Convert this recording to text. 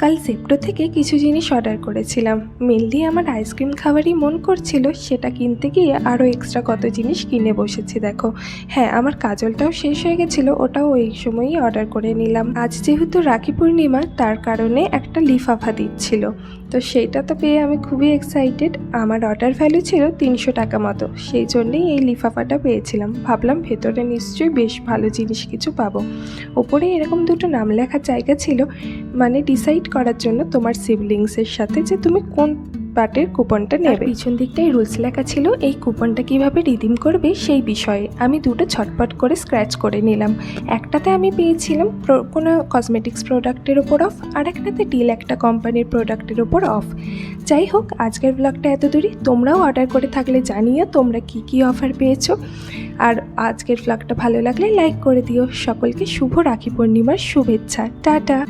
কাল জেপ্টো থেকে কিছু জিনিস অর্ডার করেছিলাম। মেনলি আমার আইসক্রিম খাওয়ারই মন করছিল, সেটা কিনতে গিয়ে আরও এক্সট্রা কত জিনিস কিনে বসেছি দেখো। হ্যাঁ, আমার কাজলটাও শেষ হয়ে গেছিলো, ওটাও ওই সময়ই অর্ডার করে নিলাম। আজ যেহেতু রাখি পূর্ণিমা, তার কারণে একটা লিফাফা দিচ্ছিল, তো সেইটা তো পেয়ে আমি খুবই এক্সাইটেড। আমার অর্ডার ভ্যালু ছিল 300 টাকা মতো, সেই জন্যেই এই লিফাফাটা পেয়েছিলাম। ভাবলাম ভেতরে নিশ্চয়ই বেশ ভালো জিনিস কিছু পাবো। ওপরে এরকম দুটো নাম লেখার জায়গা ছিল, মানে ডিসাইড করার জন্য তোমার সিবলিংসের সাথে যে তুমি কোন পার্টের কুপনটা নেবে। পিছন দিকটাই রুলস লেখা ছিল এই কুপনটা কিভাবে রিডিম করবে সেই বিষয়ে। আমি দুটো ছটপট করে স্ক্র্যাচ করে নিলাম। একটাতে আমি পেয়েছিলাম কোনো কসমেটিক্স প্রোডাক্টের ওপর অফ, আর একটাতে ডিল একটা কোম্পানির প্রোডাক্টের ওপর অফ। যাই হোক, আজকের ব্লগটা এত দূরই। তোমরাও অর্ডার করে থাকলে জানিও তোমরা কি অফার পেয়েছো। আর আজকের ব্লগটা ভালো লাগলে লাইক করে দিও। সকলকে শুভ রাখি পূর্ণিমার শুভেচ্ছা। টাটা।